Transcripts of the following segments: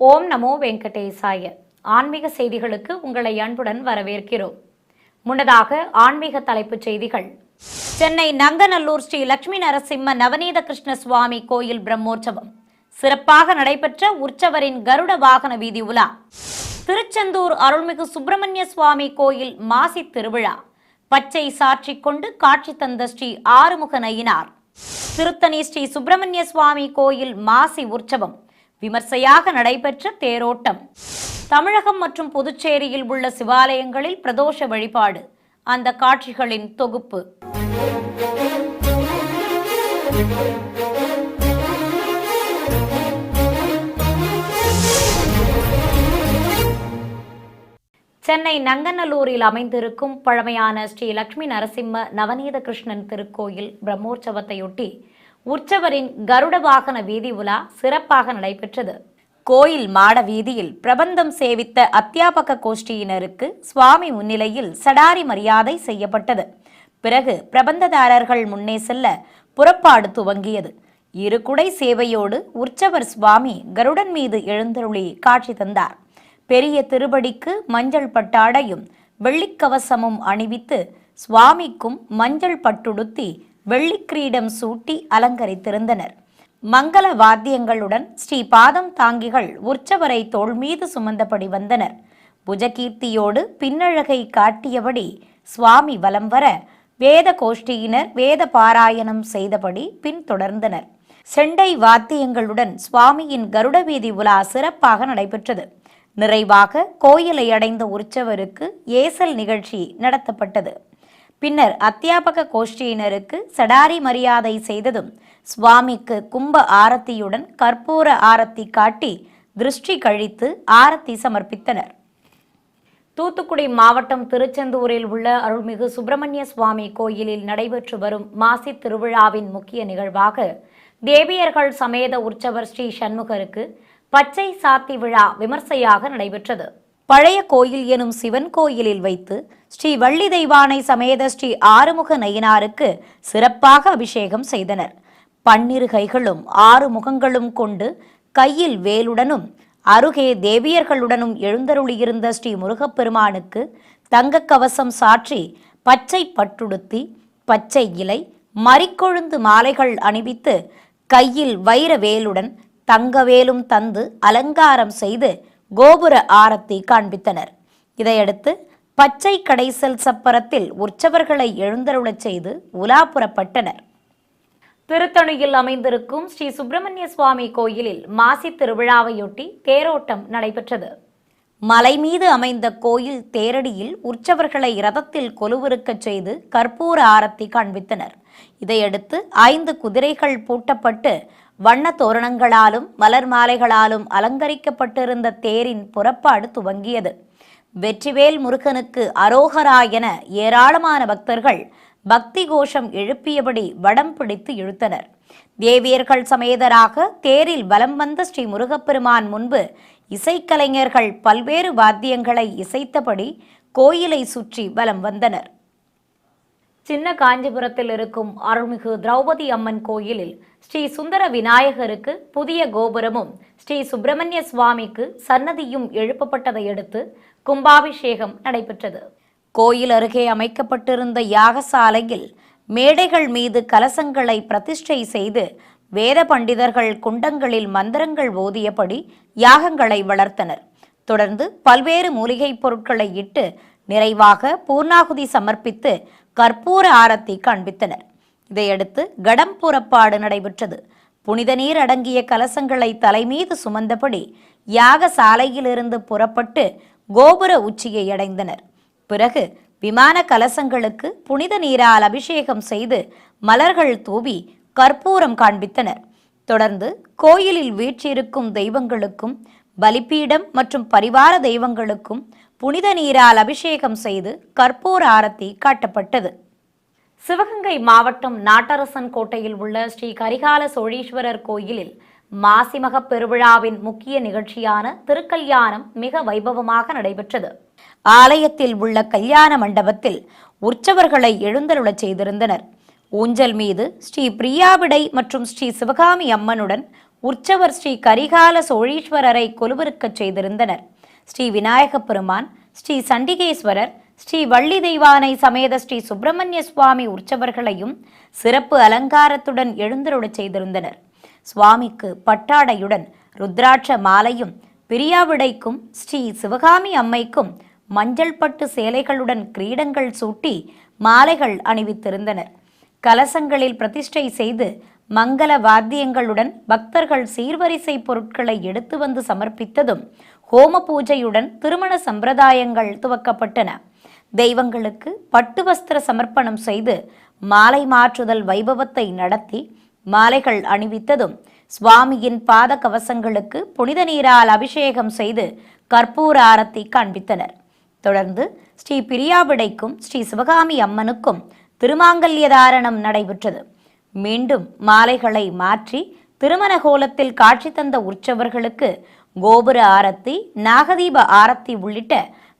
ஓம் நமோ வெங்கடேசாய. ஆன்மீக செய்திகளுக்கு உங்களை அன்புடன் வரவேற்கிறோம். முன்னதாக ஆன்மீக தலைப்புச் செய்திகள். சென்னை நங்கநல்லூர் ஸ்ரீ லட்சுமி நரசிம்ம நவநீத கிருஷ்ண சுவாமி கோயில் பிரம்மோற்சவம் சிறப்பாக நடைபெற்ற உற்சவரின் கருட வாகன வீதி உலா. திருச்செந்தூர் அருள்மிகு சுப்பிரமணிய சுவாமி கோயில் மாசி திருவிழா பச்சை சாற்றிக் கொண்டு காட்சி தந்த ஸ்ரீ ஆறுமுக நயினார். திருத்தணி ஸ்ரீ சுப்பிரமணிய சுவாமி கோயில் மாசி உற்சவம் விமர்சையாக நடைபெற்ற தேரோட்டம். தமிழகம் மற்றும் புதுச்சேரியில் உள்ள சிவாலயங்களில் பிரதோஷ வழிபாடு, அந்த காட்சிகளின் தொகுப்பு. சென்னை நங்கநல்லூரில் அமைந்திருக்கும் பழமையான ஸ்ரீ லட்சுமி நரசிம்ம நவநீத கிருஷ்ணன் திருக்கோயில் பிரம்மோற்சவத்தையொட்டி உற்சவரின் கருட வாகன வீதி உலா சிறப்பாக நடைபெற்றது. கோயில் மாட வீதியில் பிரபந்தம் சேவித்த அத்தியாபக கோஷ்டியினருக்கு சுவாமி முன்னிலையில் சடாரி மரியாதை செய்யப்பட்டது. பிறகு பிரபந்ததாரர்கள் முன்னே செல்ல புறப்பாடு துவங்கியது. இருகுடை சேவையோடு உற்சவர் சுவாமி கருடன் மீது எழுந்தருளி காட்சி தந்தார். பெரிய திருபடிக்கு மஞ்சள் பட்டாடையும் வெள்ளிக்கவசமும் அணிவித்து சுவாமிக்கும் மஞ்சள் பட்டுடுத்தி வெள்ளிக்கிரீடம் சூட்டி அலங்கரித்திருந்தனர். மங்கள வாத்தியங்களுடன் ஸ்ரீ பாதம் தாங்கிகள் உற்சவரை தோள் மீது சுமந்தபடி வந்தனர். புஜகீர்த்தியோடு பின்னழகை காட்டியபடி சுவாமி வலம் வர வேத கோஷ்டியினர் வேத பாராயணம் செய்தபடி பின்தொடர்ந்தனர். செண்டை வாத்தியங்களுடன் சுவாமியின் கருட வீதி உலா சிறப்பாக நடைபெற்றது. நிறைவாக கோயிலை அடைந்த உற்சவருக்கு ஏசல் நிகழ்ச்சி நடத்தப்பட்டது. பின்னர் அத்தியாபக கோஷ்டியினருக்கு சடாரி மரியாதை செய்ததும் சுவாமிக்கு கும்ப ஆரத்தியுடன் கற்பூர ஆரத்தி காட்டி திருஷ்டி கழித்து ஆரத்தி சமர்ப்பித்தனர். தூத்துக்குடி மாவட்டம் திருச்செந்தூரில் உள்ள அருள்மிகு சுப்பிரமணிய சுவாமி கோயிலில் நடைபெற்று வரும் மாசி திருவிழாவின் முக்கிய நிகழ்வாக தேவியர்கள் சமேத உற்சவர் ஸ்ரீ சண்முகருக்கு பச்சை சாத்தி விழா விமர்சையாக நடைபெற்றது. பழைய கோயில் எனும் சிவன் கோயிலில் வைத்து ஸ்ரீ வள்ளி தெய்வானை சமேத ஸ்ரீ ஆறுமுக நயினாருக்கு சிறப்பாக அபிஷேகம் செய்தனர். 12 கைகளும் 6 முகங்களும் கொண்டு கையில் வேலுடனும் அருகே தேவியர்களுடனும் எழுந்தருளியிருந்த ஸ்ரீ முருகப்பெருமானுக்கு தங்க கவசம் சாற்றி பச்சை பட்டுடுத்தி பச்சை இலை மறிக்கொழுந்து மாலைகள் அணிவித்து கையில் வைர வேலுடன் தங்க வேலும் தந்து அலங்காரம் செய்து கோபுர ஆரத்தி காண்பித்தனர். இதையடுத்து பச்சை கடைசல் சப்பரத்தில் உற்சவர்களை எழுந்தருளச் செய்து உலா புறப்பட்டனர். திருத்தணியில் அமைந்திருக்கும் ஸ்ரீ சுப்பிரமணிய சுவாமி கோயிலில் மாசி திருவிழாவையொட்டி தேரோட்டம் நடைபெற்றது. மலை மீது அமைந்த கோயில் தேரடியில் உற்சவர்களை ரதத்தில் கொலுவிருக்கச் செய்து கற்பூர ஆரத்தி காண்பித்தனர். இதையடுத்து 5 குதிரைகள் பூட்டப்பட்டு வண்ண தோரணங்களாலும் மலர் மாலைகளாலும் அலங்கரிக்கப்பட்டிருந்த தேரின் புறப்பாடு துவங்கியது. வெற்றிவேல் முருகனுக்கு அரோகரா என ஏராளமான பக்தர்கள் பக்தி கோஷம் எழுப்பியபடி வடம் பிடித்து இழுத்தனர். தேவியர்கள் சமேதராக தேரில் வலம் வந்த ஸ்ரீ முருகப்பெருமான் முன்பு இசைக்கலைஞர்கள் பல்வேறு வாத்தியங்களை இசைத்தபடி கோயிலை சுற்றி வலம் வந்தனர். சின்ன காஞ்சிபுரத்தில் இருக்கும் அருள்மிகு திரௌபதி அம்மன் கோயிலில் ஸ்ரீ சுந்தர விநாயகருக்கு புதிய கோபுரமும் ஸ்ரீ சுப்பிரமணிய சுவாமிக்கு சன்னதியும் எழுப்பப்பட்டதையடுத்து கும்பாபிஷேகம் நடைபெற்றது. கோயில் அருகே அமைக்கப்பட்டிருந்த யாகசாலையில் மேடைகள் மீது கலசங்களை பிரதிஷ்டை செய்து வேத பண்டிதர்கள் குண்டங்களில் மந்திரங்கள் ஓதியபடி யாகங்களை வளர்த்தனர். தொடர்ந்து பல்வேறு மூலிகைப் பொருட்களை இட்டு நிறைவாக பூர்ணாகுதி சமர்ப்பித்து கற்பூர ஆரத்தி காண்பித்தனர். இதையடுத்து கடம் புறப்பாடு நடைபெற்றது. புனித நீர் அடங்கிய கலசங்களை தலைமீது சுமந்தபடி யாக சாலையிலிருந்து புறப்பட்டு கோபுர உச்சியை அடைந்தனர். பிறகு விமான கலசங்களுக்கு புனித நீரால் அபிஷேகம் செய்து மலர்கள் தூவி கற்பூரம் காண்பித்தனர். தொடர்ந்து கோயிலில் வீற்றிருக்கும் தெய்வங்களுக்கும் பலிபீடம் மற்றும் பரிவார தெய்வங்களுக்கும் புனித நீரால் அபிஷேகம் செய்து கற்பூர ஆரத்தி காட்டப்பட்டது. சிவகங்கை மாவட்டம் நாட்டரசன் கோட்டையில் உள்ள ஸ்ரீ கரிகால சோழீஸ்வரர் கோயிலில் மாசிமக பெருவிழாவின் முக்கிய நிகழ்ச்சியான திருக்கல்யாணம் மிக வைபவமாக நடைபெற்றது. ஆலயத்தில் உள்ள கல்யாண மண்டபத்தில் உற்சவர்களை எழுந்தருளச் செய்திருந்தனர். ஊஞ்சல் மீது ஸ்ரீ பிரியாவிடை மற்றும் ஸ்ரீ சிவகாமி அம்மனுடன் உற்சவர் ஸ்ரீ கரிகால சோழீஸ்வரரை கொலுவிருக்கச் செய்திருந்தனர். ஸ்ரீ விநாயகப் பெருமான், ஸ்ரீ சண்டிகேஸ்வரர், ஸ்ரீ வள்ளி தெய்வானை சமேத ஸ்ரீ சுப்பிரமணிய சுவாமி உற்சவர்களையும் சிறப்பு அலங்காரத்துடன் எழுந்தருளச் செய்திருந்தனர். சுவாமிக்கு பட்டாடையுடன் ருத்ராட்ச மாலையும், பிரியாவிடைக்கும் ஸ்ரீ சிவகாமி அம்மைக்கும் மஞ்சள் பட்டு சேலைகளுடன் கிரீடங்கள் சூட்டி மாலைகள் அணிவித்திருந்தனர். கலசங்களில் பிரதிஷ்டை செய்து மங்கள வாத்தியங்களுடன் பக்தர்கள் சீர்வரிசை பொருட்களை எடுத்து வந்து சமர்ப்பித்ததும் ஹோம பூஜையுடன் திருமண சம்பிரதாயங்கள் துவக்கப்பட்டன. தெய்வங்களுக்கு பட்டு வஸ்திர சமர்ப்பணம் செய்து மாலை மாற்றுதல் வைபவத்தை நடத்தி மாலைகள் அணிவித்ததும் சுவாமியின் பாத கவசங்களுக்கு புனித நீரால் அபிஷேகம் செய்து கற்பூர ஆரத்தி காண்பித்தனர். தொடர்ந்து ஸ்ரீ பிரியாவிடைக்கும் ஸ்ரீ சிவகாமி அம்மனுக்கும் திருமாங்கல்ய தாரணம் நடைபெற்றது. மீண்டும் மாலைகளை மாற்றி திருமண கோலத்தில் காட்சி தந்த உற்சவர்களுக்கு கோபுர ஆரத்தி, நாகதீப ஆரத்தி உள்ளிட்ட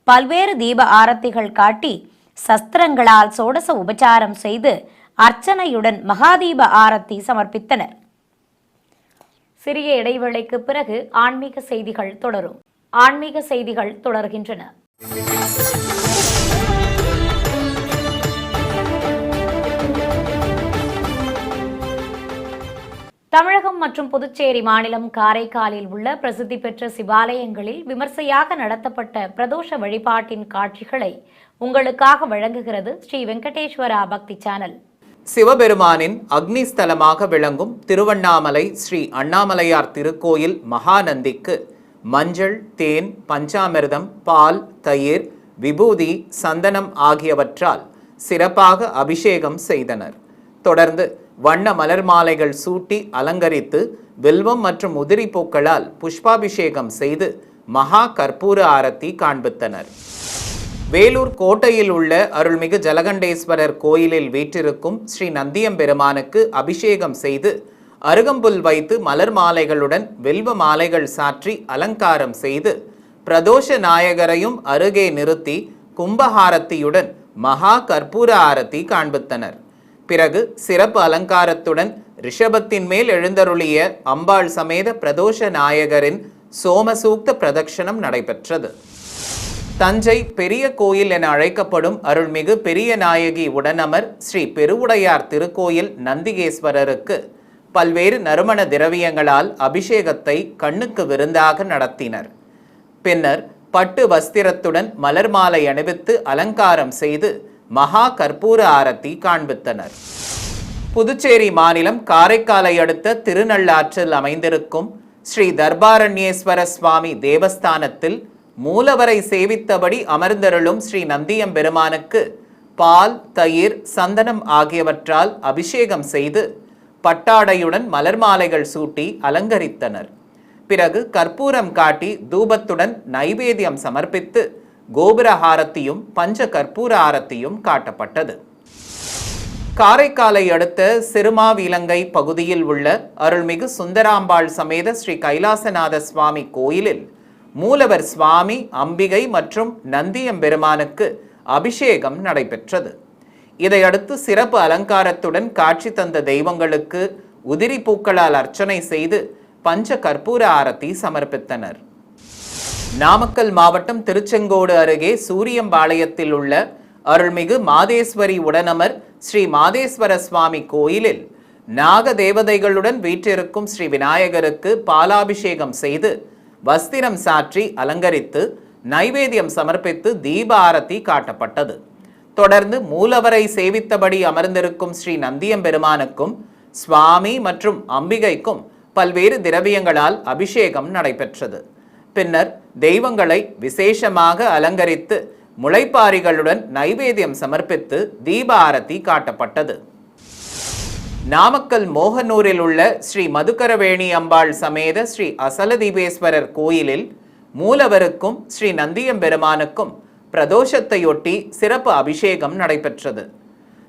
பல்வேறு தீப ஆரத்திகள் காட்டி சஸ்திரங்களால் சோடச உபச்சாரம் செய்து அர்ச்சனையுடன் மகாதீப ஆரத்தி சமர்ப்பித்தனர். சிறிய இடைவேளைக்கு பிறகு ஆன்மீக செய்திகள் தொடரும். ஆன்மீக செய்திகள் தொடர்கின்றன. தமிழகம் மற்றும் புதுச்சேரி மாநிலம் காரைக்காலில் உள்ள பிரசித்தி பெற்ற சிவாலயங்களில் விமர்சையாக நடத்தப்பட்ட பிரதோஷ வழிபாட்டின் காட்சிகளை உங்களுக்காக வழங்குகிறது ஸ்ரீ வெங்கடேஸ்வரா பக்தி சேனல். சிவபெருமானின் அக்னி ஸ்தலமாக விளங்கும் திருவண்ணாமலை ஸ்ரீ அண்ணாமலையார் திருக்கோயில் மகாநந்திக்கு மஞ்சள், தேன், பஞ்சாமிர்தம், பால், தயிர், விபூதி, சந்தனம் ஆகியவற்றால் சிறப்பாக அபிஷேகம் செய்தனர். தொடர்ந்து வண்ண மலர் மாலைகள் சூட்டி அலங்கரித்து வில்வம் மற்றும் உதிரி பூக்களால் புஷ்பாபிஷேகம் செய்து மகா கற்பூர ஆரத்தி காண்பித்தனர். வேலூர் கோட்டையில் உள்ள அருள்மிகு ஜலகண்டேஸ்வரர் கோயிலில் வீற்றிருக்கும் ஸ்ரீ நந்தியம்பெருமானுக்கு அபிஷேகம் செய்து அருகம்புல் வைத்து மலர் மாலைகளுடன் வில்வ மாலைகள் சாற்றி அலங்காரம் செய்து பிரதோஷ நாயகரையும் அருகே நிறுத்தி கும்பஹாரத்தியுடன் மகா கற்பூர ஆரத்தி காண்பித்தனர். பிறகு சிறப்பு அலங்காரத்துடன் ரிஷபத்தின் மேல் எழுந்தருளிய அம்பாள் சமேத பிரதோஷ நாயகரின் சோமசூக்த பிரதட்சணம் நடைபெற்றது. தஞ்சை பெரிய கோயில் என அழைக்கப்படும் அருள்மிகு பெரிய நாயகி உடனமர் ஸ்ரீ பெருவுடையார் திருக்கோயில் நந்திகேஸ்வரருக்கு பல்வேறு நறுமண திரவியங்களால் அபிஷேகத்தை கண்ணுக்கு விருந்தாக நடத்தினர். பின்னர் பட்டு வஸ்திரத்துடன் மலர் மாலை அணிவித்து அலங்காரம் செய்து மகா கற்பூர ஆரத்தி காண்பித்தனர். புதுச்சேரி மாநிலம் காரைக்காலை அடுத்த திருநள்ளாற்றில் அமைந்திருக்கும் ஸ்ரீ தர்பாரண்யேஸ்வர சுவாமி தேவஸ்தானத்தில் மூலவரை சேவித்தபடி அமர்ந்தருளும் ஸ்ரீ நந்தியம்பெருமானுக்கு பால், தயிர், சந்தனம் ஆகியவற்றால் அபிஷேகம் செய்து பட்டாடையுடன் மலர் மாலைகள் சூட்டி அலங்கரித்தனர். பிறகு கற்பூரம் காட்டி தூபத்துடன் நைவேத்தியம் சமர்ப்பித்து கோபுரஹாரத்தியும் பஞ்ச கற்பூர ஆரத்தியும் காட்டப்பட்டது. காரைக்காலை அடுத்த சிறுமாவிலங்கை பகுதியில் உள்ள அருள்மிகு சுந்தராம்பாள் சமேத ஸ்ரீ கைலாசநாத சுவாமி கோயிலில் மூலவர் சுவாமி, அம்பிகை மற்றும் நந்தியம்பெருமானுக்கு அபிஷேகம் நடைபெற்றது. இதையடுத்து சிறப்பு அலங்காரத்துடன் காட்சி தந்த தெய்வங்களுக்கு உதிரி பூக்களால் அர்ச்சனை செய்து பஞ்ச கற்பூர ஆரத்தி சமர்ப்பித்தனர். நாமக்கல் மாவட்டம் திருச்செங்கோடு அருகே சூரியம்பாளையத்தில் உள்ள அருள்மிகு மாதேஸ்வரி உடனமர் ஸ்ரீ மாதேஸ்வர சுவாமி கோயிலில் நாக தேவதைகளுடன் வீற்றிருக்கும் ஸ்ரீ விநாயகருக்கு பாலாபிஷேகம் செய்து வஸ்திரம் சாற்றி அலங்கரித்து நைவேத்தியம் சமர்ப்பித்து தீப ஆரத்தி காட்டப்பட்டது. தொடர்ந்து மூலவரை சேவித்தபடி அமர்ந்திருக்கும் ஸ்ரீ நந்தியம்பெருமானுக்கும் சுவாமி மற்றும் அம்பிகைக்கும் பல்வேறு திரவியங்களால் அபிஷேகம் நடைபெற்றது. பின்னர் தெய்வங்களை விசேஷமாக அலங்கரித்து முளைப்பாரிகளுடன் நைவேத்தியம் சமர்ப்பித்து தீப ஆரத்தி காட்டப்பட்டது. நாமக்கல் மோகனூரில் உள்ள ஸ்ரீ மதுக்கரவேணி அம்பாள் சமேத ஸ்ரீ அசலதீபேஸ்வரர் கோயிலில் மூலவருக்கும் ஸ்ரீ நந்தியம்பெருமானுக்கும் பிரதோஷத்தையொட்டி சிறப்பு அபிஷேகம் நடைபெற்றது.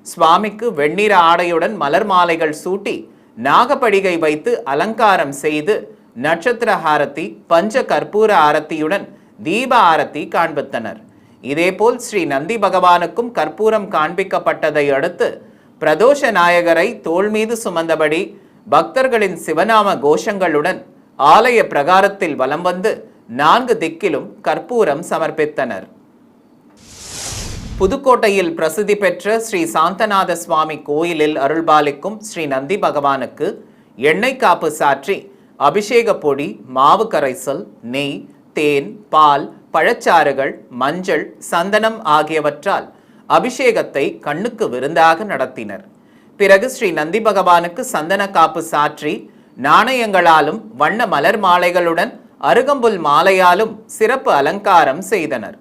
சுவாமிக்கு வெண்ணிற ஆடையுடன் மலர் மாலைகள் சூட்டி நாகப்படிகை வைத்து அலங்காரம் செய்து நட்சத்திர ஆரத்தி, பஞ்ச கற்பூர ஆரத்தியுடன் தீப ஆரத்தி காண்பித்தனர். இதேபோல் ஸ்ரீ நந்தி பகவானுக்கும் கற்பூரம் காண்பிக்கப்பட்டதை அடுத்து பிரதோஷ நாயகரை தோள் மீது சுமந்தபடி பக்தர்களின் சிவநாம கோஷங்களுடன் ஆலய பிரகாரத்தில் வலம் வந்து 4 திக்கிலும் கற்பூரம் சமர்ப்பித்தனர். புதுக்கோட்டையில் பிரசித்தி பெற்ற ஸ்ரீ சாந்தநாத சுவாமி கோயிலில் அருள்பாலிக்கும் ஸ்ரீ நந்தி பகவானுக்கு எண்ணெய் காப்பு சாற்றி அபிஷேக பொடி, மாவு கரைசல், நெய், தேன், பால், பழச்சாறுகள், மஞ்சள், சந்தனம் ஆகியவற்றால் அபிஷேகத்தை கண்ணுக்கு விருந்தாக நடத்தினர். பிறகு ஸ்ரீ நந்தி பகவானுக்கு சந்தன காப்பு சாற்றி நாணயங்களாலும் வண்ண மலர் மாலைகளுடன் அருகம்புல் மாலையாலும் சிறப்பு அலங்காரம் செய்தனர்.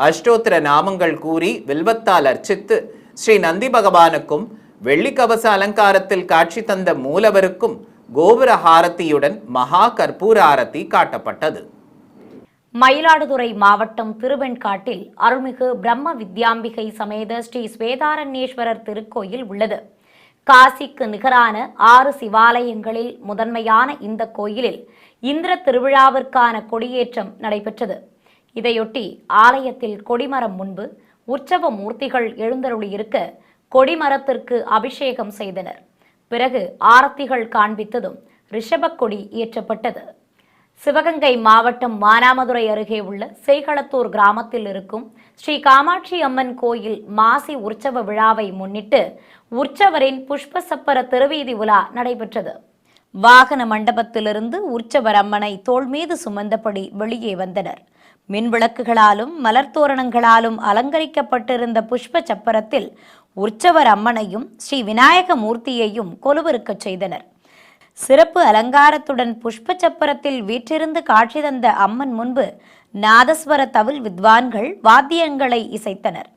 அஷ்டோத்திர நாமங்கள் கூறி வில்வத்தால் அர்ச்சித்து ஸ்ரீ நந்தி பகவானுக்கும் வெள்ளிக்கவச அலங்காரத்தில் காட்சி தந்த மூலவருக்கும் கோபுர ஹாரத்தியுடன் மகா கற்பூர ஆரத்தி காட்டப்பட்டது. மயிலாடுதுறை மாவட்டம் திருவெண்காட்டில் அருள்மிகு பிரம்ம வித்யாம்பிகை சமேத ஸ்ரீ ஸ்வேதாரண்யேஸ்வரர் திருக்கோயில் உள்ளது. காசிக்கு நிகரான 6 சிவாலயங்களில் முதன்மையான இந்த கோயிலில் இந்திர திருவிழாவிற்கான கொடியேற்றம் நடைபெற்றது. இதையொட்டி ஆலயத்தில் கொடிமரம் முன்பு உற்சவ மூர்த்திகள் எழுந்தருளியிருக்க கொடிமரத்திற்கு அபிஷேகம் செய்தனர். பிறகு ஆரத்திகள் காண்பித்ததும் ரிஷபக் கொடி ஏற்றப்பட்டது. சிவகங்கை மாவட்டம் மானாமதுரை அருகே உள்ள செய்களத்தூர் கிராமத்தில் இருக்கும் ஸ்ரீ காமாட்சி அம்மன் கோயில் மாசி உற்சவ விழாவை முன்னிட்டு உற்சவரின் புஷ்ப சப்பர திருவீதி உலா நடைபெற்றது. வாகன மண்டபத்திலிருந்து உற்சவர் அம்மனை தோள் மீது சுமந்தபடி வெளியே வந்தனர். மின் விளக்குகளாலும் மலர்தோரணங்களாலும் அலங்கரிக்கப்பட்டிருந்த புஷ்ப சப்பரத்தில் உற்சவர் அம்மனையும் ஸ்ரீ விநாயக மூர்த்தியையும் கொலுவிருக்கச் செய்தனர். சிறப்பு அலங்காரத்துடன் புஷ்ப சப்பரத்தில் வீற்றிருந்து காட்சி தந்த அம்மன் முன்பு நாதஸ்வர தவில் வித்வான்கள் வாத்தியங்களை இசைத்தனர்.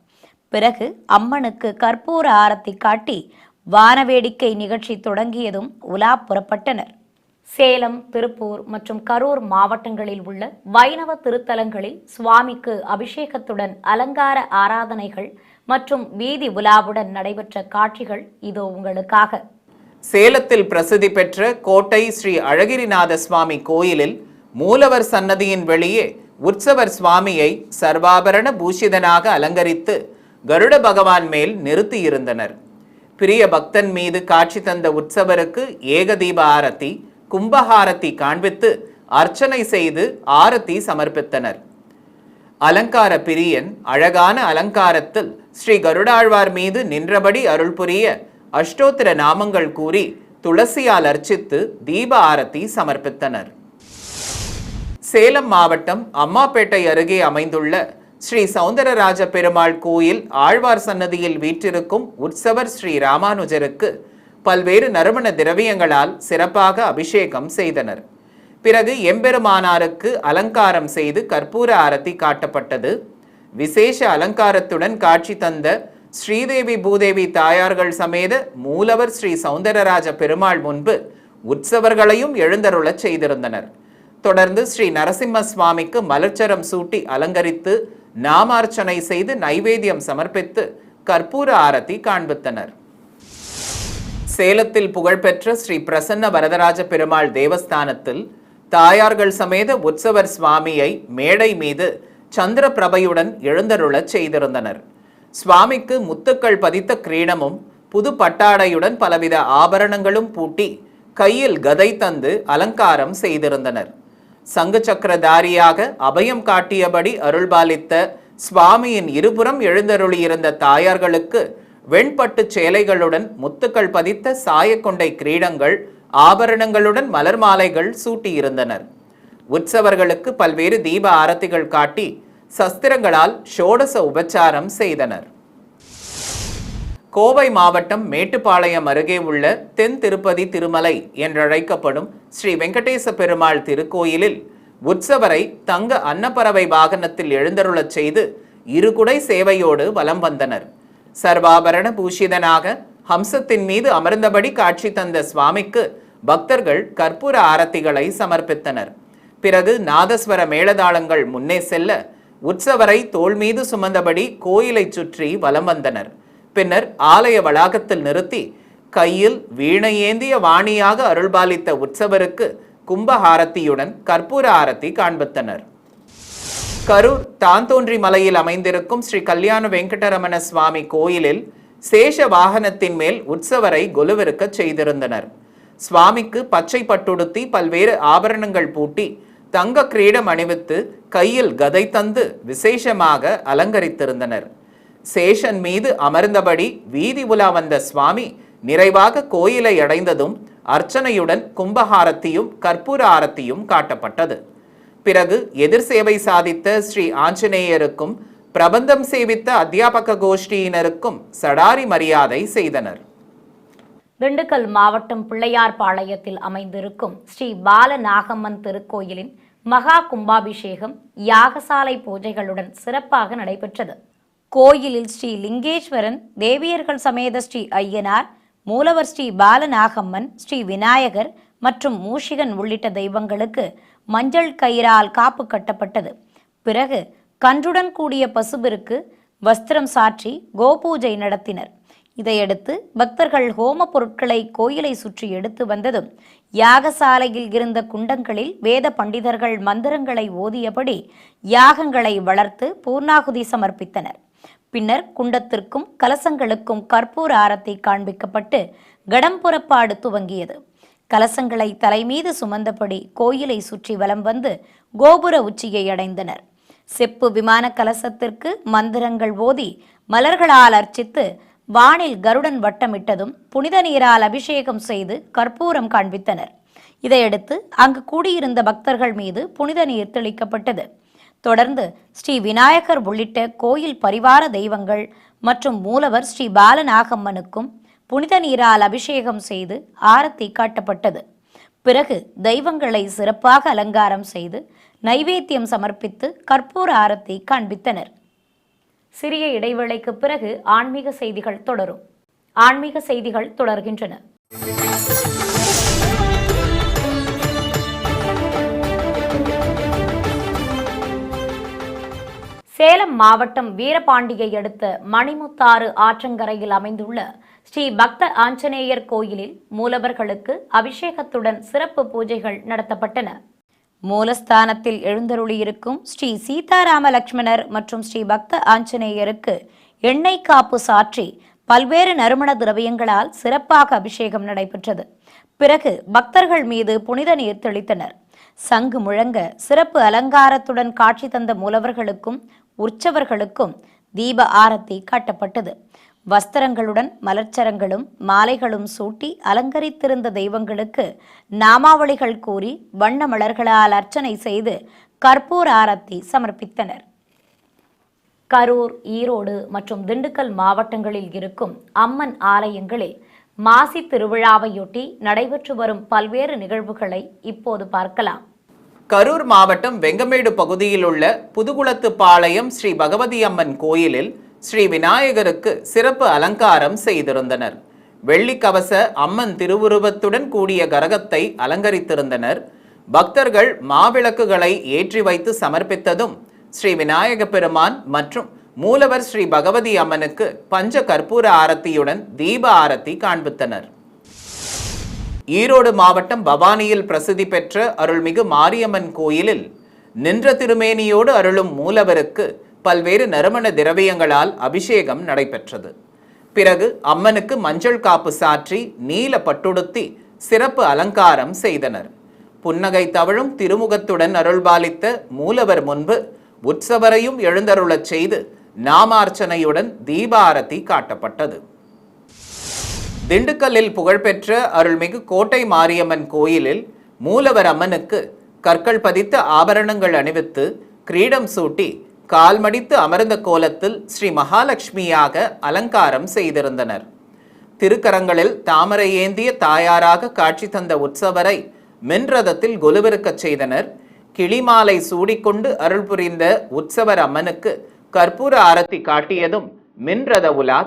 பிறகு அம்மனுக்கு கற்பூர ஆரத்தி காட்டி வானவேடிக்கை நிகழ்ச்சி தொடங்கியதும் உலா புறப்பட்டனர். சேலம், திருப்பூர் மற்றும் கரூர் மாவட்டங்களில் உள்ள வைணவ திருத்தலங்களில் சுவாமிக்கு அபிஷேகத்துடன் அலங்கார ஆராதனைகள் மற்றும் வீதி உலாவுடன் நடைபெற்ற காட்சிகள் இதோ உங்களுக்காக. சேலத்தில் பிரசித்தி பெற்ற கோட்டை ஸ்ரீ அழகிரிநாத சுவாமி கோயிலில் மூலவர் சன்னதியின் வெளியே உற்சவர் சுவாமியை சர்வாபரண பூஷிதனாக அலங்கரித்து கருட பகவான் மேல் நிறுத்தியிருந்தனர். பிரிய பக்தன் மீது காட்சி தந்த உற்சவருக்கு ஏகதீப ஆரத்தி, கும்பஹாரத்தி காண்பித்து அர்ச்சனை செய்து ஆரத்தி சமர்ப்பித்தனர். அலங்கார பிரியன் அழகான அலங்காரத்தில் ஸ்ரீ கருடாழ்வார் மீது நின்றபடி அருள் புரிய அஷ்டோத்திர நாமங்கள் கூறி துளசியால் அர்ச்சித்து தீப ஆரத்தி சமர்ப்பித்தனர். சேலம் மாவட்டம் அம்மாப்பேட்டை அருகே அமைந்துள்ள ஸ்ரீ சௌந்தரராஜ பெருமாள் கோயில் ஆழ்வார் சன்னதியில் வீற்றிருக்கும் உற்சவர் ஸ்ரீ ராமானுஜருக்கு பல்வேறு நறுமண திரவியங்களால் சிறப்பாக அபிஷேகம் செய்தனர். பிறகு எம்பெருமானாருக்கு அலங்காரம் செய்து கற்பூர ஆரத்தி காட்டப்பட்டது. விசேஷ அலங்காரத்துடன் காட்சி தந்த ஸ்ரீதேவி பூதேவி தாயார்கள் சமேத மூலவர் ஸ்ரீ சௌந்தரராஜ பெருமாள் முன்பு உற்சவர்களையும் எழுந்தருளச் செய்திருந்தனர். தொடர்ந்து ஸ்ரீ நரசிம்ம சுவாமிக்கு மலர்ச்சரம் சூட்டி அலங்கரித்து நாமார்ச்சனை செய்து நைவேத்தியம் சமர்ப்பித்து கற்பூர ஆரத்தி காண்பித்தனர். சேலத்தில் புகழ்பெற்ற ஸ்ரீ பிரசன்ன வரதராஜ பெருமாள் தேவஸ்தானத்தில் தாயார்கள் சமேத உற்சவர் சுவாமியை மேடை மீது சந்திர பிரபையுடன் எழுந்தருளச் செய்திருந்தனர். சுவாமிக்கு முத்துக்கள் பதித்த கிரீடமும் புது பட்டாடையுடன் பலவித ஆபரணங்களும் பூட்டி கையில் கதை தந்து அலங்காரம் செய்திருந்தனர். சங்கு சக்கரதாரியாக அபயம் காட்டியபடி அருள்பாலித்த சுவாமியின் இருபுறம் எழுந்தருளியிருந்த தாயார்களுக்கு வெண்பட்டு சேலைகளுடன் முத்துக்கள் பதித்த சாயக்கொண்டை கிரீடங்கள் ஆபரணங்களுடன் மலர் மாலைகள் சூட்டியிருந்தனர். உற்சவர்களுக்கு பல்வேறு தீப ஆரத்திகள் காட்டி சஸ்திரங்களால் ஷோடச உபச்சாரம் செய்தனர். கோவை மாவட்டம் மேட்டுப்பாளையம் அருகே உள்ள தென் திருப்பதி திருமலை என்றழைக்கப்படும் ஸ்ரீ வெங்கடேச பெருமாள் திருக்கோயிலில் உற்சவரை தங்க அன்னப்பறவை வாகனத்தில் எழுந்தருளச் செய்து இருகுடை சேவையோடு வலம் வந்தனர். சர்வாபரண பூஷிதனாக ஹம்சத்தின் மீது அமர்ந்தபடி காட்சி தந்த சுவாமிக்கு பக்தர்கள் கற்பூர ஆரத்திகளை சமர்ப்பித்தனர். பிறகு நாதஸ்வர மேளதாளங்கள் முன்னே செல்ல உற்சவரை தோள் மீது சுமந்தபடி கோயிலை சுற்றி வலம் வந்தனர். பின்னர் ஆலய வளாகத்தில் நிறுத்தி கையில் வீணை ஏந்திய வாணியாக அருள்பாலித்த உற்சவருக்கு கும்பஹாரத்தியுடன் கற்பூர ஆரத்தி காண்பித்தனர். கரூர் தாந்தோன்றி மலையில் அமைந்திருக்கும் ஸ்ரீ கல்யாண வெங்கடரமண சுவாமி கோயிலில் சேஷ வாகனத்தின் மேல் உற்சவரை கொலுவிருக்க செய்திருந்தனர். சுவாமிக்கு பச்சை பட்டுடுத்தி பல்வேறு ஆபரணங்கள் பூட்டி தங்க கிரீடம் அணிவித்து கையில் கதை தந்து விசேஷமாக அலங்கரித்திருந்தனர். சேஷன் மீது அமர்ந்தபடி வீதி உலா வந்த சுவாமி நிறைவாக கோயிலை அடைந்ததும் அர்ச்சனையுடன் கும்பஹாரத்தியும் கற்பூர ஆரத்தியும் காட்டப்பட்டது. பிறகு எதிர் சேவை சாதித்த ஸ்ரீ ஆஞ்சநேயருக்கும் பிரபந்தம் சேவித்த அத்தியாபக கோஷ்டியினருக்கும் சடாரி மரியாதை செய்தனர். திண்டுக்கல் மாவட்டம் பிள்ளையார்பாளையத்தில் அமைந்திருக்கும் ஸ்ரீ பாலநாகம்மன் திருக்கோயிலின் மகா கும்பாபிஷேகம் யாகசாலை பூஜைகளுடன் சிறப்பாக நடைபெற்றது. கோயிலில் ஸ்ரீ லிங்கேஸ்வரன், தேவியர்கள் சமேத ஸ்ரீ ஐயனார், மூலவர் ஸ்ரீ பாலநாகம்மன், ஸ்ரீ விநாயகர் மற்றும் மூஷிகன் உள்ளிட்ட தெய்வங்களுக்கு மஞ்சள் கயிறால் காப்பு கட்டப்பட்டது. பிறகு கன்றுடன் கூடிய பசுபிற்கு வஸ்திரம் சாற்றி கோபூஜை நடத்தினர். இதையடுத்து பக்தர்கள் ஹோம பொருட்களை கோயிலை சுற்றி எடுத்து வந்ததும் யாகசாலையில் இருந்த குண்டங்களில் வேத பண்டிதர்கள் மந்திரங்களை ஓதியபடி யாகங்களை வளர்த்து பூர்ணாகுதி சமர்ப்பித்தனர். பின்னர் குண்டத்திற்கும் கலசங்களுக்கும் கற்பூர ஆரத்தி காண்பிக்கப்பட்டு கடம் புறப்பாடு துவங்கியது. கலசங்களை தலைமீது சுமந்தபடி கோயிலை சுற்றி வலம் வந்து கோபுர உச்சியை அடைந்தனர். செப்பு விமான கலசத்திற்கு மந்திரங்கள் ஓதி மலர்களால் அர்ச்சித்து வானில் கருடன் வட்டமிட்டதும் புனித நீரால் அபிஷேகம் செய்து கற்பூரம் காண்பித்தனர். இதையடுத்து அங்கு கூடியிருந்த பக்தர்கள் மீது புனித நீர் தெளிக்கப்பட்டது. தொடர்ந்து ஸ்ரீ விநாயகர் உள்ளிட்ட கோயில் பரிவார தெய்வங்கள் மற்றும் மூலவர் ஸ்ரீ பாலநாகம்மனுக்கும் புனித நீரால் அபிஷேகம் செய்து ஆரத்தி காட்டப்பட்டது. பிறகு தெய்வங்களை சிறப்பாக அலங்காரம் செய்து நைவேத்தியம் சமர்ப்பித்து கற்பூர ஆரத்தி காண்பித்தனர். சிறிய இடைவேளைக்கு பிறகு ஆன்மீக செய்திகள் தொடரும். ஆன்மீக செய்திகள் தொடர்கின்றன. சேலம் மாவட்டம் வீரபாண்டியை அடுத்த மணிமுத்தாறு ஆற்றங்கரையில் அமைந்துள்ள ஸ்ரீ பக்த ஆஞ்சநேயர் கோயிலில் மூலவர்களுக்கு அபிஷேகத்துடன் சிறப்பு பூஜைகள் நடத்தப்பட்டன. மூலஸ்தானத்தில் எழுந்தருளியிருக்கும் ஸ்ரீ சீதாராம லட்சுமணர் மற்றும் ஸ்ரீ பக்த ஆஞ்சநேயருக்கு எண்ணெய் காப்பு சாற்றி பல்வேறு நறுமண திரவியங்களால் சிறப்பாக அபிஷேகம் நடைபெற்றது. பிறகு பக்தர்கள் மீது புனித நீர் தெளித்தனர். சங்கு முழங்க சிறப்பு அலங்காரத்துடன் காட்சி தந்த மூலவர்களுக்கும் உற்சவர்களுக்கும் தீப ஆரத்தி காட்டப்பட்டது. வஸ்திரங்களுடன் மலர்ச்சரங்களும் மாலைகளும் சூட்டி அலங்கரித்திருந்த தெய்வங்களுக்கு நாமாவளிகள் கூறி வண்ண மலர்களால் அர்ச்சனை செய்து கற்பூர ஆரத்தி சமர்ப்பித்தனர். கரூர், ஈரோடு மற்றும் திண்டுக்கல் மாவட்டங்களில் இருக்கும் அம்மன் ஆலயங்களில் மாசி திருவிழாவையொட்டி நடைபெற்று வரும் பல்வேறு நிகழ்வுகளை இப்போது பார்க்கலாம். கரூர் மாவட்டம் வெங்கமேடு பகுதியில் உள்ள புதுகுளத்துப்பாளையம் ஸ்ரீ பகவதி அம்மன் கோயிலில் ஸ்ரீ விநாயகருக்கு சிறப்பு அலங்காரம் செய்திருந்தனர். வெள்ளிக்கவச அம்மன் திருவுருவத்துடன் கூடிய கரகத்தை அலங்கரித்திருந்தனர். பக்தர்கள் மாவிளக்குகளை ஏற்றி வைத்து சமர்ப்பித்ததும் ஸ்ரீ விநாயக பெருமான் மற்றும் மூலவர் ஸ்ரீ பகவதி அம்மனுக்கு பஞ்ச கற்பூர ஆரத்தியுடன் தீப ஆரத்தி காண்பித்தனர். ஈரோடு மாவட்டம் பவானியில் பிரசித்தி பெற்ற அருள்மிகு மாரியம்மன் கோயிலில் நின்ற திருமேனியோடு அருளும் மூலவருக்கு பல்வேறு நறுமண திரவியங்களால் அபிஷேகம் நடைபெற்றது. பிறகு அம்மனுக்கு மஞ்சள் காப்பு சாற்றி நீல பட்டுடுத்தி சிறப்பு அலங்காரம் செய்தனர். புன்னகை தவழும் திருமுகத்துடன் அருள்பாலித்த மூலவர் முன்பு உற்சவரையும் எழுந்தருளச் செய்து நாமார்ச்சனையுடன் தீபாரத்தி காட்டப்பட்டது. திண்டுக்கல்லில் புகழ்பெற்ற அருள்மிகு கோட்டை மாரியம்மன் கோயிலில் மூலவர் அம்மனுக்கு கற்கள் பதித்த ஆபரணங்கள் அணிவித்து கிரீடம் சூட்டி கால் மடித்து அமர்ந்த கோலத்தில் ஸ்ரீ மகாலட்சுமியாக அலங்காரம் செய்திருந்தனர். திருக்கரங்களில் தாமரை ஏந்திய தாயாராக காட்சி தந்த உற்சவரை மின்ரதத்தில் கொலுவிருக்கச் செய்தனர். கிளிமாலை சூடிக்கொண்டு அருள் புரிந்த உற்சவர் அம்மனுக்கு கற்பூர ஆரத்தி காட்டியதும் மின்ரத உலா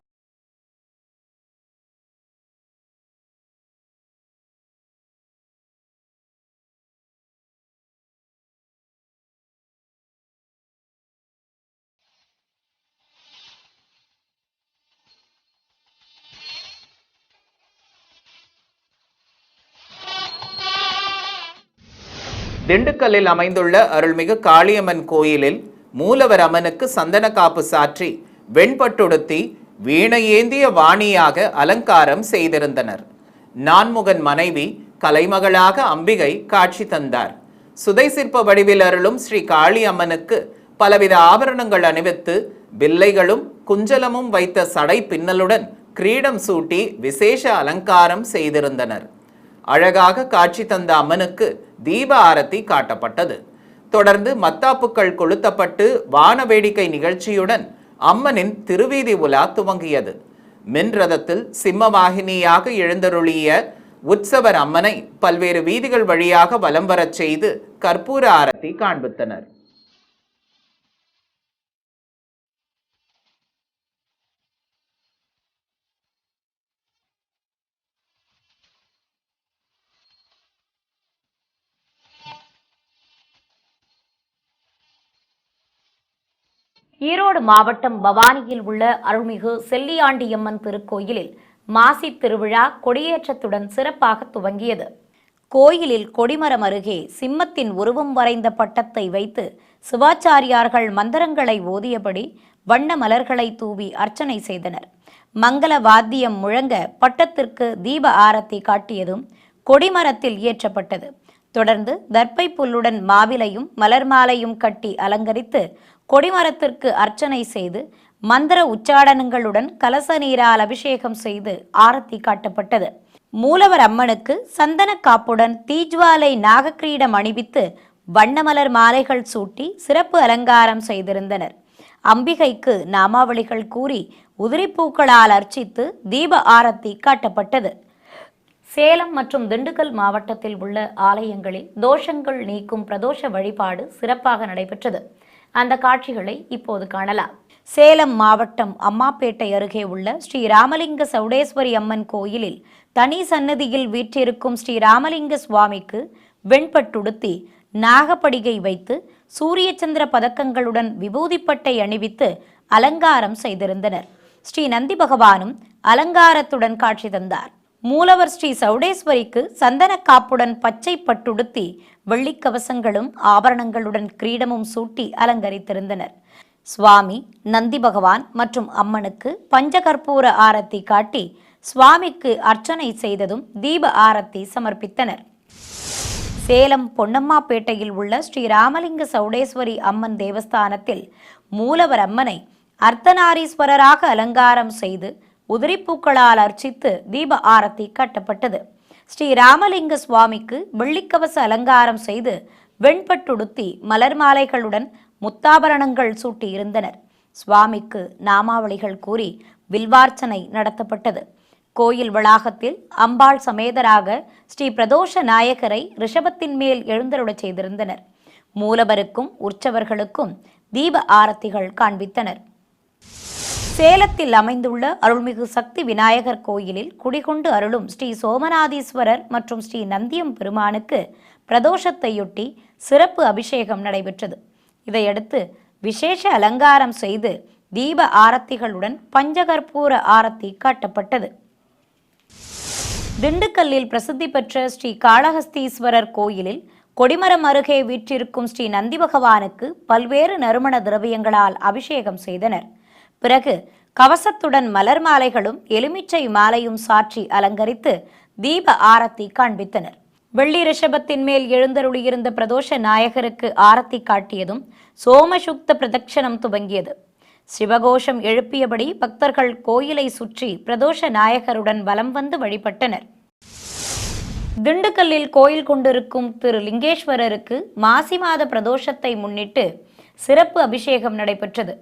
திண்டுக்கல்லில் அமைந்துள்ள அருள்மிகு காளியம்மன் கோயிலில் மூலவர் அம்மனுக்கு சந்தன காப்பு சாற்றி வெண்பட்டுடுத்தி வீணையேந்திய வாணியாக அலங்காரம் செய்திருந்தனர். நான்முகன் மனைவி கலைமகளாக அம்பிகை காட்சி தந்தார். சுதை சிற்ப வடிவில் அருளும் ஸ்ரீ காளி அம்மனுக்கு பலவித ஆபரணங்கள் அணிவித்து வில்லைகளும் குஞ்சலமும் வைத்த சடை பின்னலுடன் கிரீடம் சூட்டி விசேஷ அலங்காரம் செய்திருந்தனர். அழகாக காட்சி தந்த அம்மனுக்கு தீப ஆரத்தி காட்டப்பட்டது. தொடர்ந்து மத்தாப்புக்கள் கொளுத்தப்பட்டு வான வேடிக்கை நிகழ்ச்சியுடன் அம்மனின் திருவீதி உலா துவங்கியது. மின்ரதத்தில் சிம்மவாகினியாக எழுந்தருளிய உற்சவர் அம்மனை பல்வேறு வீதிகள் வழியாக வலம் வரச் செய்து கற்பூர ஆரத்தி காண்பித்தனர். ஈரோடு மாவட்டம் பவானியில் உள்ள அருள்மிகு செல்லியாண்டியம்மன் திருக்கோயிலில் மாசி திருவிழா கொடியேற்றத்துடன் சிறப்பாக துவங்கியது. கோயிலில் கொடிமரம் அருகே சிம்மத்தின் உருவம் வரைந்த பட்டத்தை வைத்து சிவாச்சாரியார்கள் மந்திரங்களை ஓதியபடி வண்ண மலர்களை தூவி அர்ச்சனை செய்தனர். மங்கள வாத்தியம் முழங்க பட்டத்திற்கு தீப ஆரத்தி காட்டியதும் கொடிமரத்தில் ஏற்றப்பட்டது. தொடர்ந்து தர்ப்பை புல்லுடன் மாவிலையும் மலர் மாலையும் கட்டி அலங்கரித்து கொடிமரத்திற்கு அர்ச்சனை செய்து மந்திர உச்சாடனங்களுடன் கலச நீரால் அபிஷேகம் செய்து ஆரத்தி காட்டப்பட்டது. மூலவர் அம்மனுக்கு சந்தன காப்புடன் தீஜ்வாலை நாகக்கிரீடம் அணிவித்து வண்ணமலர் மாலைகள் சூட்டி சிறப்பு அலங்காரம் செய்திருந்தனர். அம்பிகைக்கு நாமாவளிகள் கூறி உதிரிப்பூக்களால் அர்ச்சித்து தீப ஆரத்தி காட்டப்பட்டது. சேலம் மற்றும் திண்டுக்கல் மாவட்டத்தில் உள்ள ஆலயங்களில் தோஷங்கள் நீக்கும் பிரதோஷ வழிபாடு சிறப்பாக நடைபெற்றது. அந்த காட்சிகளை இப்போது காணலாம். சேலம் மாவட்டம் அம்மாப்பேட்டை அருகே உள்ள ஸ்ரீ ராமலிங்க சௌடேஸ்வரி அம்மன் கோயிலில் தனி சன்னதியில் வீற்றிருக்கும் ஸ்ரீ ராமலிங்க சுவாமிக்கு வெண்பட்டுடுத்தி நாகப்படிகை வைத்து சூரிய சந்திர பதக்கங்களுடன் விபூதிப்பட்டை அணிவித்து அலங்காரம் செய்திருந்தனர். ஸ்ரீ நந்தி பகவானும் அலங்காரத்துடன் காட்சி தந்தார். மூலவர் ஸ்ரீ சௌடேஸ்வரிக்கு சந்தன காப்புடன் பச்சை பட்டுடுத்தி வெள்ளிக்கவசங்களும் ஆபரணங்களுடன் கிரீடமும் சூட்டி அலங்கரித்திருந்தனர். சுவாமி, நந்தி பகவான் மற்றும் அம்மனுக்கு பஞ்சகற்பூர ஆரத்தி காட்டி சுவாமிக்கு அர்ச்சனை செய்ததும் தீப ஆரத்தி சமர்ப்பித்தனர். சேலம் பொன்னம்மாப்பேட்டையில் உள்ள ஸ்ரீ ராமலிங்க சௌடேஸ்வரி அம்மன் தேவஸ்தானத்தில் மூலவர் அம்மனை அர்த்தநாரீஸ்வரராக அலங்காரம் செய்து உதிரிப்பூக்களால் அர்ச்சித்து தீப ஆரத்தி காட்டப்பட்டது. ஸ்ரீ ராமலிங்க சுவாமிக்கு வெள்ளிக்கவச அலங்காரம் செய்து வெண்பட்டுடுத்தி மலர் மாலைகளுடன் முத்தாபரணங்கள் சூட்டி இருந்தனர். சுவாமிக்கு நாமாவளிகள் கூறி வில்வார்ச்சனை நடத்தப்பட்டது. கோயில் வளாகத்தில் அம்பாள் சமேதராக ஸ்ரீ பிரதோஷ நாயகரை ரிஷபத்தின் மேல் எழுந்தருளச் செய்திருந்தனர். மூலவருக்கும் உற்சவர்களுக்கும் தீப ஆரத்திகள் காண்பித்தனர். சேலத்தில் அமைந்துள்ள அருள்மிகு சக்தி விநாயகர் கோயிலில் குடிகொண்டு அருளும் ஸ்ரீ சோமநாதீஸ்வரர் மற்றும் ஸ்ரீ நந்தியம் பெருமானுக்கு பிரதோஷத்தையொட்டி சிறப்பு அபிஷேகம் நடைபெற்றது. இதையடுத்து விசேஷ அலங்காரம் செய்து தீப ஆரத்திகளுடன் பஞ்சகற்பூர ஆரத்தி காட்டப்பட்டது. திண்டுக்கல்லில் பிரசித்தி பெற்ற ஸ்ரீ காளஹஸ்தீஸ்வரர் கோயிலில் கொடிமரம் அருகே வீற்றிருக்கும் ஸ்ரீ நந்தி பகவானுக்கு பல்வேறு நறுமண திரவியங்களால் அபிஷேகம் செய்தனர். பிறகு கவசத்துடன் மலர் மாலைகளும் எலுமிச்சை மாலையும் சாற்றி அலங்கரித்து தீப ஆரத்தி காண்பித்தனர். வெள்ளி ரிஷபத்தின் மேல் எழுந்தருளியிருந்த பிரதோஷ நாயகருக்கு ஆரத்தி காட்டியதும் சோமசுக்த பிரதட்சணம் துவங்கியது. சிவகோஷம் எழுப்பியபடி பக்தர்கள் கோயிலை சுற்றி பிரதோஷ நாயகருடன் வலம் வந்து வழிபட்டனர். திண்டுக்கல்லில் கோயில் கொண்டிருக்கும் திரு லிங்கேஸ்வரருக்கு மாசி மாத பிரதோஷத்தை முன்னிட்டு சிறப்பு அபிஷேகம் நடைபெற்றது.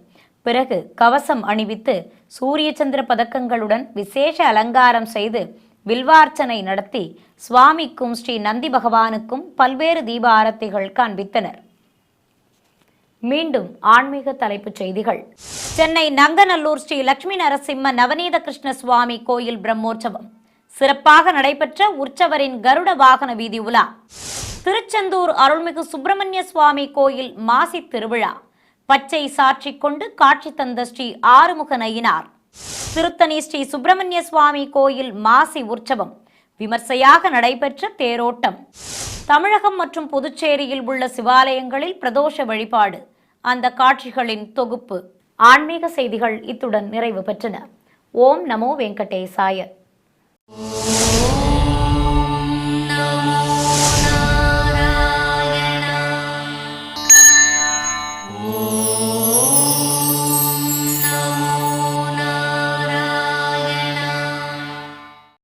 பிறகு கவசம் அணிவித்து சூரிய சந்திர பதக்கங்களுடன் விசேஷ அலங்காரம் செய்து வில்வார்ச்சனை நடத்தி சுவாமிக்கும் ஸ்ரீ நந்தி பகவானுக்கும் பல்வேறு தீப ஆரத்திகள் காண்பித்தனர். மீண்டும் ஆன்மீக தலைப்புச் செய்திகள். சென்னை நங்கநல்லூர் ஸ்ரீ லட்சுமி நரசிம்ம நவநீத கிருஷ்ண சுவாமி கோயில் பிரம்மோற்சவம் சிறப்பாக நடைபெற்ற உற்சவரின் கருட வாகன வீதி உலா. திருச்செந்தூர் அருள்மிகு சுப்பிரமணிய சுவாமி கோயில் மாசி திருவிழா பச்சை சாற்றி கொண்டு காட்சி தந்த ஸ்ரீ ஆறுமுக நயினார். திருத்தணி ஸ்ரீ சுப்பிரமணிய சுவாமி கோயில் மாசி உற்சவம் விமர்சையாக நடைபெற்ற தேரோட்டம். தமிழகம் மற்றும் புதுச்சேரியில் உள்ள சிவாலயங்களில் பிரதோஷ வழிபாடு, அந்த காட்சிகளின் தொகுப்பு. ஆன்மீக செய்திகள் இத்துடன் நிறைவு பெற்றன. ஓம் நமோ வெங்கடேசாய.